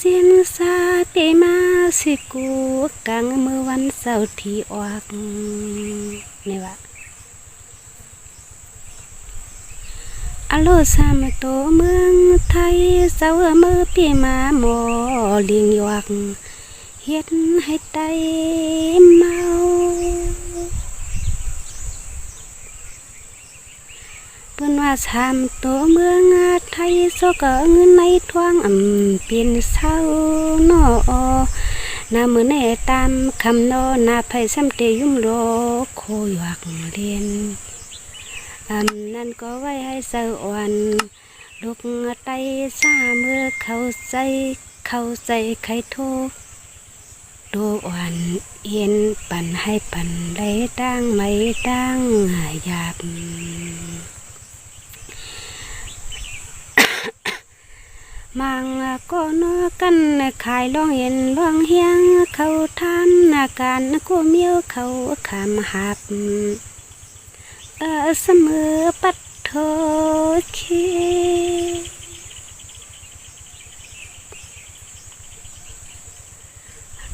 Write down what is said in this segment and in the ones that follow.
เสียงซาเปมาสิกูกลางเมื่อวันเสาร์ที่ออกนี่วะอโลซามโตเมืองไทยเสาเมื่อปีมาหมอเลียงยวักเฮ็ดให้ไตเมาเปิ้นว่าสามตัวเมืองไทยโซก็เงินในท้องเป็นเศร้าเนาะนามือแน่ตามคำนอนาไผซ้ำเตยุ่มโลโคยวักเรียนนั่นก็ไว้ให้เศร้าอ่อนลูกไตซาเมื่อเข้าใจใครโทษดูอ่อนเย็นปั่นให้ปั่นไหลตั้งไม่ตั้งหยาบมังก็นอกันขายล่องเห็นล่องเฮียงเขาทานอาการก็เมียวเขาขามหับเสมอปัดโทเค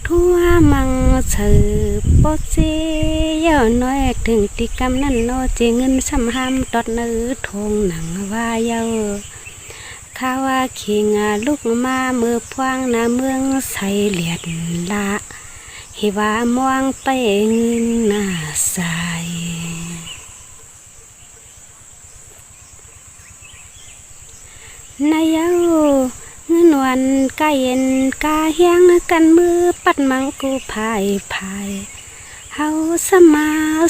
ทั่วมังเสือปอเจยอน้อยถึงติกรรมนั่นโนเจเงินสำหามตอดนื้อทงหนังว่าเยาข้าว่าขิงลูกมาเมื่อพวางนาเมืองใส่เหลียดละเฮว่ามองไปเงินหน้าใสนายเยาเงินวันกาเย็นกาเฮียงกันมือปัดมังกูพายเฮาสมา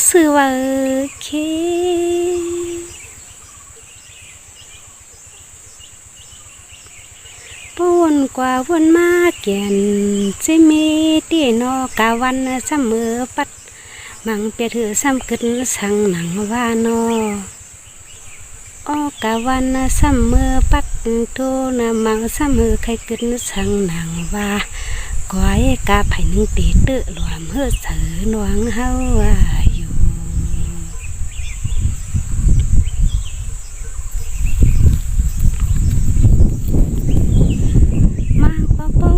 สื่อว่าเคปวนกว่าวนมาเกียนจะมีตีนอกาวันเสมอปัดมังเปียถือซ้ำกึนสั่งหนังว่านอกาวันเสมอปัดโตนะมังเสมอใครกึนสั่งหนังว่าก้อยกาไผ่หนึ่งตีตื้อหลวมเฮือเสือหนวงเฮาอยู่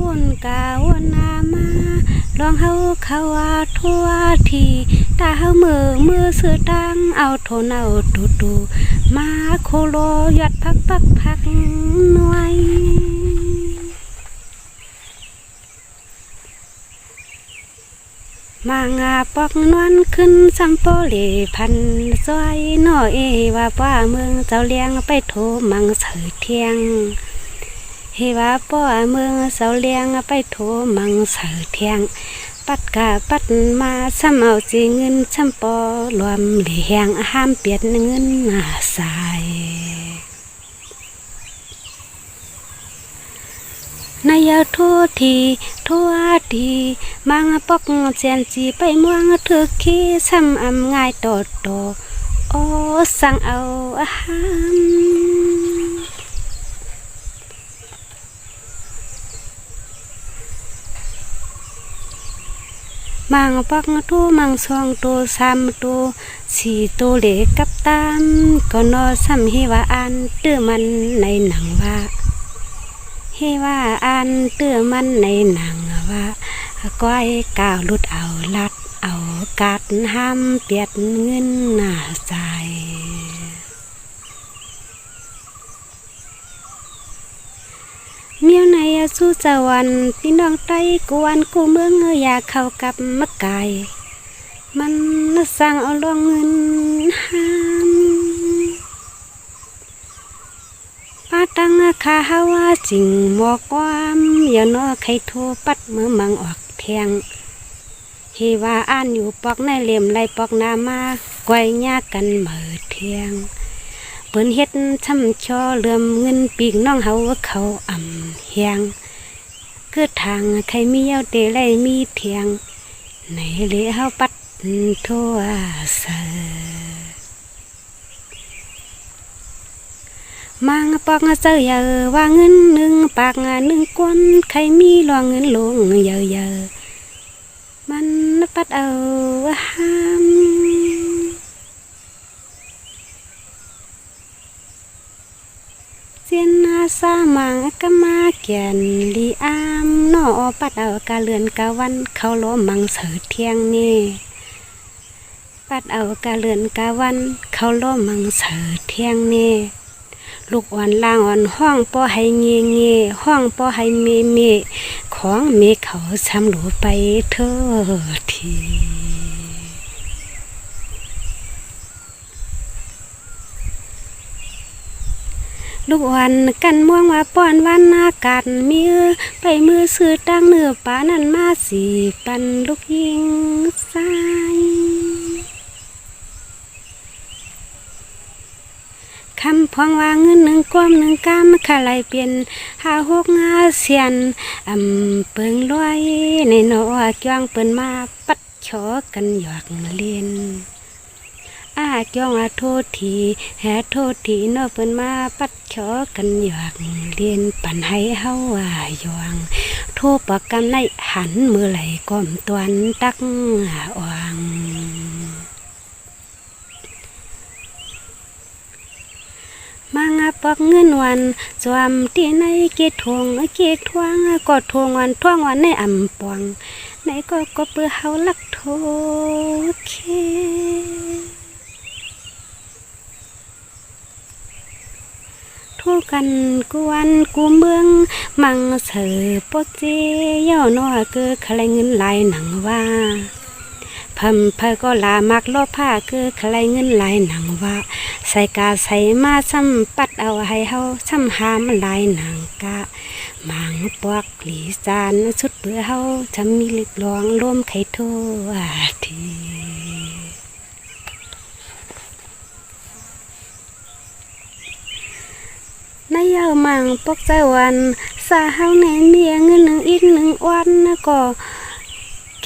วนกาวนนามาลองเฮาเขาว่าทั่วทีตาเฮามือซื้อตังเอาโทนเอาดูมาโคโลยัดพักหน่วยมางาปอกนวลขึ้นซัมโปเลพันซอยน้อเอว่าเมืองเจ้าเลี้ยงไปโทมังเสือเที่ยงเฮว่าป้อเมืองเสาเลียงไปโถมังเสือเทียงปัดกะปัดมาซ้ำเอาจีเงินซ้ำปอรวมเหลียงห้ามเปียดเงินสายนายทั่วทีมังปอกเจียนจีไปเมืองถือขี้ซ้ำง่ายโตโอ้สั่งเอาห้ามมังปักตัวมังสองตัวสามตัวสี่ตัวเล็กกับตามก็นอซ้ำเฮว่าอันเตื้อมันในหนังว่าเฮว่าอันเตื้อมันในหนังว่าก้อยกาวลุดเอาลัดเอากัดห้ามเปียดเงินหน้าใจเมียวในสู้จวันพี่น้องไต้กวนกูเมืองอยากเข้ากับมะไก่มันสั่งเอาลองเงินห้ามป้าตั้งคาฮาว่าจริงบอกความอย่านอใครโทรปัดมือมังออกเทียงเฮว่าอ่านอยู่ปอกในเหลี่ยมไรปอกนามาไกวยากันเหมือเทียงเปิ้นเฮ็ดช้ำชอเลื่อมเงินปีกน้องเฮาเขาเฮียงคือทางใครมีเอาเตไลมีเทียงในเหลเฮาปัดทั่วเส มังปอกเจอเยอะว่าเงินหนึ่งปากหนึ่งก้นใครมีรอเงินลงเยอะเยอะมันปัดเอาห้ามเจียนนาสามังก็มาเกียนลีอามนอปัดเอากาเลือนกาวันเขาล้อมังเสือเที่ยงนี่ปัดเอากาเลือนกาวันเขาล้อมังเสือเที่ยงนี่ลูกอ่อนล่างอ่อนห้องป้อให้เงี้ยเงี้ยห้องป้อให้เมเมของเมเขาซ้ำหลูไปเธอทีลูกวันกันม่วงว่าป้อนวันอากาศมีไปมือซื้อตั้งเนื้อป่านั่นมาสีปันลูกยิงสายคำพองว่าเงินหนึ่งก้มหนึ่งกามขลายเปลี่ยน56 เสียนเปิงลอยในนอเกี่ยงเปิ้นมาปัดชอกันหยอกเล่นเกี่ยงโทษทีแห่โทษทีนอเปิ้นมาปัดชอกันหยอกเล่นปั่นให้เฮาหยองโทษปากกันในหันมือไหลก้มตวนตักอ่างมางปอกเงินวันจวมที่ในเกทวงเกทวงก็ทวงวันท่วงวันในอ่ำปวงในก็เปื้อเฮาลักโทเคทั่วกันกวนกูเมืองมังเสือปอเจเย่อนอเกือใครเงินหลายหนังว่าพัมเพอก็ลามักลบผ้าคือใครเงินหลายหนังว่าใส่กาใส่มาซ้ำปัดเอาให้เฮาซ้ำหามหลายหนังกะมังปอกหลีจานสุดเปื่อเฮาจะมีลิกลองร่วมไข่โททีนายเอามังปอกใจวันสาเฮาในเมียเงินหนึ่งอีกหนึ่งวันก็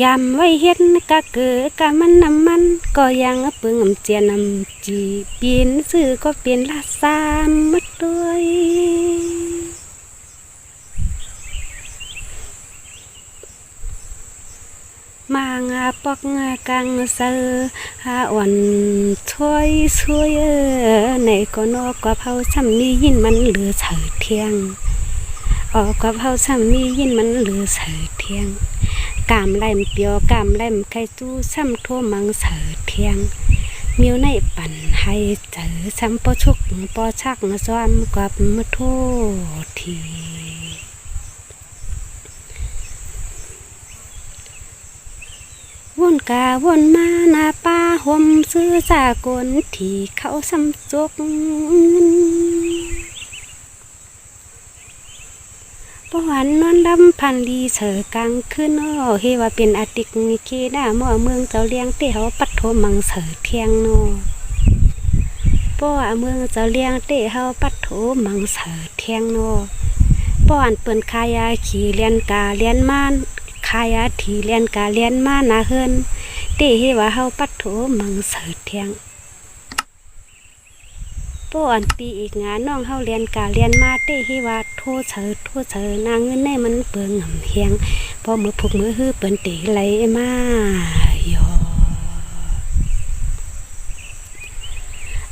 ยำไว้เฮ็ดกะเกือกะมันน้ำมันก็ยังเปึงเจียนจีเปลี่ยนซื้อก็เปลี่ยนละสามมัดด้วยมางาปอกงากังเซออ่อนช่วยในก็นอกกับเฮาซ้ำนี่ยินมันเหลือเฉยเที่ยงออกกับเฮาซ้ำนี่ยินมันเหลือเฉยเที่ยงกามแหลมเปียวกามแหลมไข่ตู้ซ้ำทั่วมังเสือเที่ยงมิวในปั่นให้เจอซ้ำปอชุกปอชักซ้อมกับมือโททีวนกาวนมาหน้าป้าห่มเสื้อจากลที่เขาซ้ำจกปวันนอนดำพันดีเสือกลางคืนอ้อเฮว่าเป็นอาติกนิเคดาหม้อเมืองเจ้าเลี้ยงเตเขาปัดโทมังเสือเที่ยงนอป้อเมืองเจ้าเลี้ยงเตเขาปัดโทมังเสือเที่ยงนอป้อนเปิ้นคายาขี่เลียนกาเลียนม่านคายาถีเลียนกาเลียนม่านนาเฮินเตเฮว่าเฮาปัดโทมังเสือเที่ยงป้อนปีอีกงานน้องเฮาเรียนกาเรียนมาเต้ฮิว่าโทเฉินางเงินในมันเปิงหำเฮียงพอมือพุกมือฮื้อเปิ้นเตไหลมายอ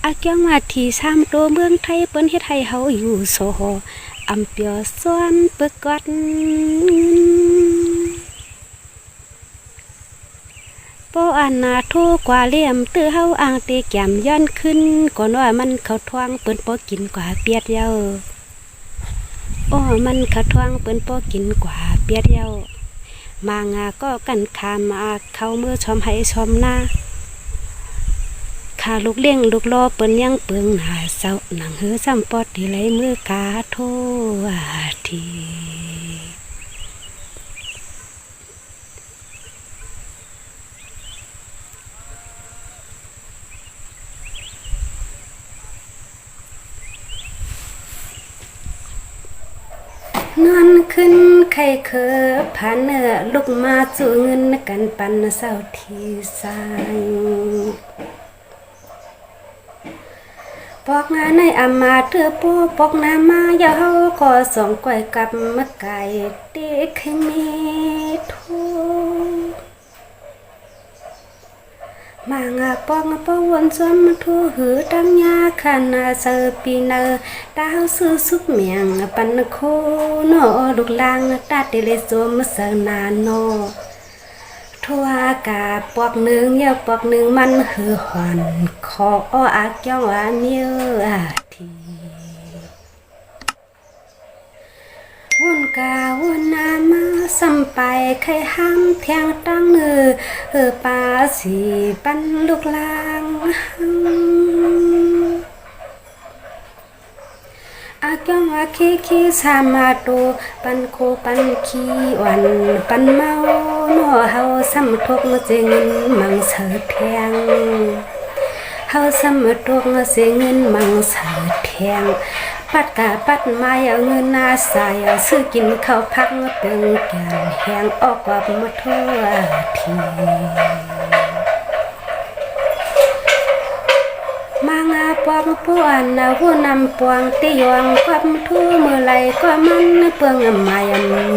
อาเกียงมาที่3ตัวเมืองไทยเปิ้นเฮ็ดให้เฮาอยู่โซฮอำเปียวซ้อนปึกกัดโปอันนาโทกว่าเลี่ยมตื้อเฮาอ่างเตแก้มย้อนขึ้นก่อนว่ามันเขาทวงเปิ้นปอกินกว่าเปียดเย้าโอ้มันเขาทวงเปิ้นปอกินกว่าเปียดเย้ามางาก็กันคามาเข้ามือชอมให้ชอมหน้าขาลูกเลี้ยงลูกรอเปิ้นยังเปิงหาเซาหนังเฮือซ้ำปอดดีไหลมือกาโททีนอนขึ้นไข่เคอผ่านเนื้อลูกมาจูเงินกันปันเศร้าที่สางป ปอกงาในอามาเตือปูปอกนามาอย่าเฮาก็ส่งก้อยกับมะไก่เด็กให้มีทุมางาปองปอวนซ้อมทูหือตั้งยาขันเซอปีเนอดาวซื้อสุกเมียงปันโคโนลูกลางตาเตเลโซมเสนาโนทั่วกาปอกหนึ่งเยาปอกหนึ่งมันหือหอนขออาเกี่ยวว่าเมียทีวนกาวนนามาสัมไปใครห้ามเทียงตั้งเนื้อป่าสีปันลูกลางอาเกี่ยวว่าขี้สามาโตปันโคปันขี้วันปันเมาโนเฮาสัมทกเจเงินมังเสเทียงเฮาสัมทกเจเงินมังเสเทียงปัดกาปัดมาเอาเงินนาสายซื้อกินข้าวพักตึงแกนแหงออกกว่ามาทั่วทีมางาปองปวนหัวนำปวงติยองความทั่วมือไหลก็มันเปลืองมาย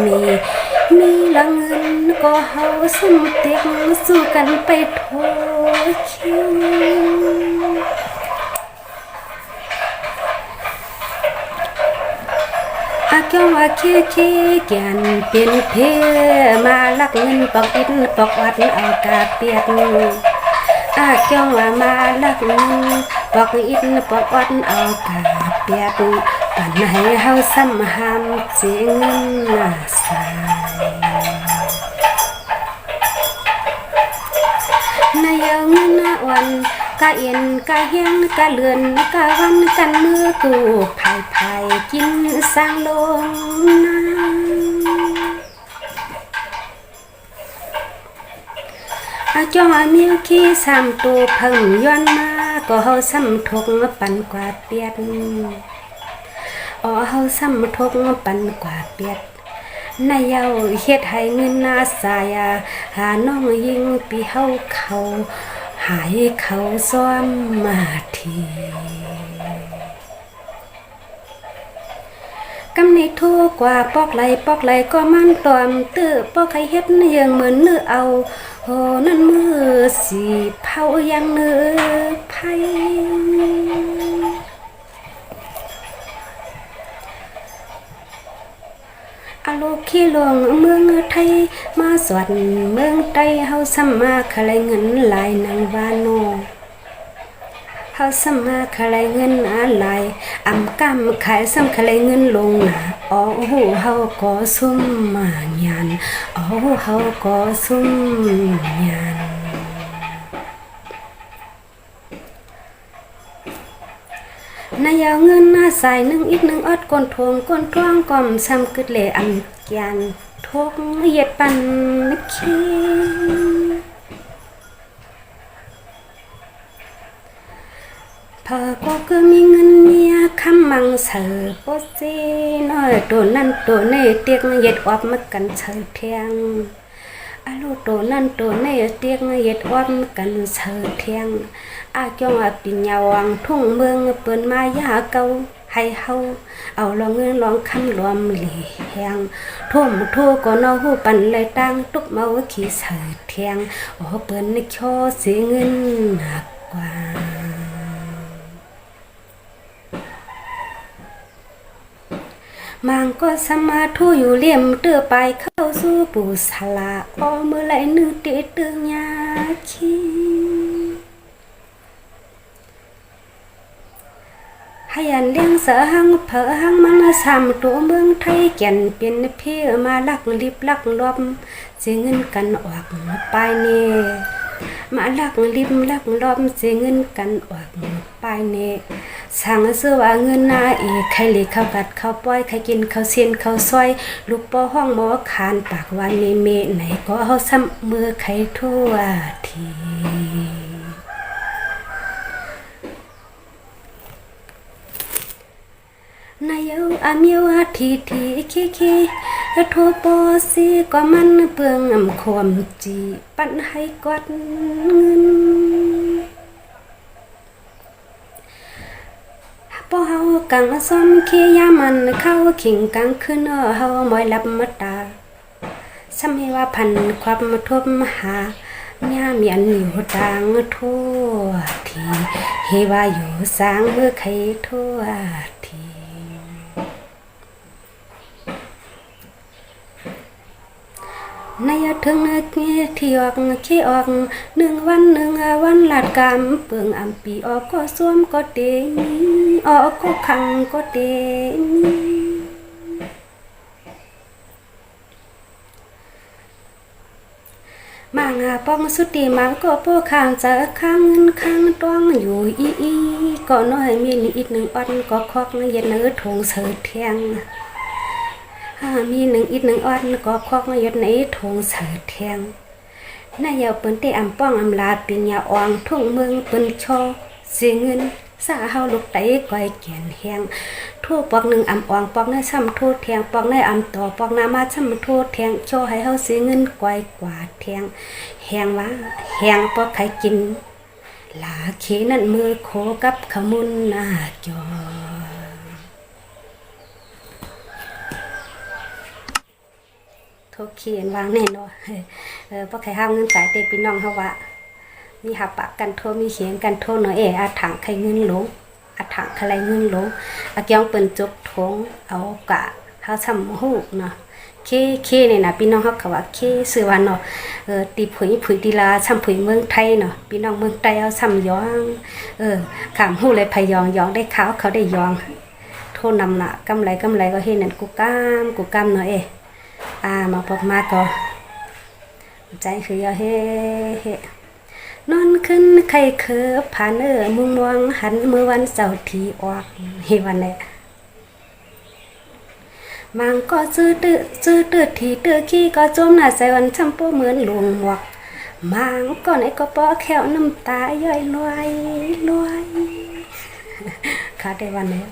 มีละเงินก็เฮาสุ่มเต็กสู้กันไปทั่วคิวอาเกี่ยวว่าขี้แก่นเป็นเพมาลักเงินปอกอินปอกวัดเอากาเปียดอาเกี่ยวว่ามาลักเงินปอกอินปอกวัดเอากาเปียดปันให้เฮาซ้ำหามเสียเงินสายนายเงินวันกะเอ็นกะเฮียงกะเลือนกะวันกันมือกูไผ่กินสร้างลงนาอาจอเมียวขี้สามตัวเพิ่มย้อนมาก็เฮาซ้ำทกปันกว่าเปียดเฮาซ้ำทกปันกว่าเปียดนายเยาเฮ็ดให้เงินนาสายหาน้องยิงปีเฮาเขาหายเขาซ้อมมาทีกำในทั่วกว่าปอกไหลก็มันตอมตื้อปอกใครเฮ็ดยังเหมือนเนื้อเอาโหนั่นมือสีเผายังเนื้อไผอาโลขี้ลงเมืองไทยมาสวดเมืองไทยเฮาสัมมาคลายเงินหลายนางวานโนเฮาสัมมาคลายเงินหลายอำกำขายสัมคลายเงินลงหนาหูเฮาก็ซุ่มมาญานเฮาก็ซุ่มญานนายเอาเงินหน้าใส่นึงอีกนึงอดก้นทวงก้นท้องก่อมซ้ำกึดเลยอันแกนทกเหยียดปันขี้พอก็คือมีเงินเมียคำมังเสือโปซีน้อยตัวนั่นตัวนี่เตียงเหยียดออกมากันเสือเทียงอาลูตัวนั่นตัวนี่เตียงเหยียดออกมากันเสือเทียงอาจงปิญญาวังทุ่งเมืองเปิ้นมายาเก่าให้เฮาเอาลองเงินลองคำรวมเหลียงท่วมทั่วก็นอหูปันเลยตั้งตุกเมาขี้เสือเทียงเปิ้นนี่โชเสียเงินหนักกว่ามังก็สมาทูอยู่เลี่ยมเตื้อไปเข้าสู่ปูสลาเมื่อไหลนึกติดตึงยาขี้ให้ยันเลี้ยงเสือหังเผอหังมันสามตัวเมืองไทยแก่นเป็นเพียมาลักลิบลักลอบเสียเงินกันออกไปเน่มาลักลิบลักลอบเสียเงินกันออกไปเน่สั่งซื้อว่าเงินนาใครหลีข้าวกัดข้าวป้อยใครกินข้าวเสียนข้าวซอยลูกป้อห้องหมอคานปากวันเมไหนก็เฮาซ้ำมือใครทั่วทีนายเอาเมียวทีขี้โทปอซีก็มันเปลืองความจีปันให้กอดเงิน กังซ้อมเคียมันเข้าขิงกังขึ้นเฮาหมอยลับมาตาซ้ำให้ว่าพันความทบหาญาเมียนอยู่ต่างทั่วทีเฮว่าอยู่สร้างเมื่อใครทั่วทีในถึงที่ออกขี้ออก1 วันลาดกำเปิงอำปีออกก็สวมก็เตมีออกก็ขังก็เตมีมางาป้องสุติมังก็โปข้างจะข้างต้องอยู่อีก็น้อยมีอีก1 อันก็คอกเย็นเนื้อทงเสือเทียงมีอีก1 อันก็คอกเย็นในทงเสือเทียงนายเอาเปิ้นเตอำป้องอำลาเป็นยาอ่องทุ่งเมืองเปิ้นชอเสียเงินสาเฮาลูกไตก้อยแก่นแฮงทั่วปอก1อำอ่องปอกในซ้ำทั่วแทงปอกในอำต่อปอกนามาซ้ำทั่วแทงโชให้เฮาเสียเงินก้อยกว่าแทงแฮงว่าแฮงปอกใครกินลาเขนั่นมือโคกับขมุนหน้าจอทุกเขียนวางแน่นอนเพราะใครห้ามเงินจ่ายเตพี่น้องเฮาว่ามีหับปากกันโทมีเขียนกันโทเนาะอาถังใครเงินหลงอาถังใครเงินหลงอาเกียงเปิ้นจบทงเอากะเฮาทำฮู้เนาะเคนี่นะพี่น้องเฮาก็ว่าเคชื่อว่าเนาะตีผุยดีลาซ้ำผุยเมืองไทยเนาะพี่น้องเมืองไทยเอาซ้ำยองขามฮู้เลยพยองได้ขาวเขาได้ยองโทนำน่ะกำไรก็เฮ็ดนั่นกูกามเนาะมาพบมาก็ใจคือเฮนอนขึ้นไข่เคือผ่านมุงมองหันเมื่อวันเสาร์ที่ออกเฮวันแหละมังก็ซื้อตื้อที่ตื้อขี้ก็จมหน้าใส่วันช้ำโป้เหมือนหลวงหมวกมังก็ไหนก็ป้อแขวน้ำตาย่อยลอยค่ะได้วันแล้ว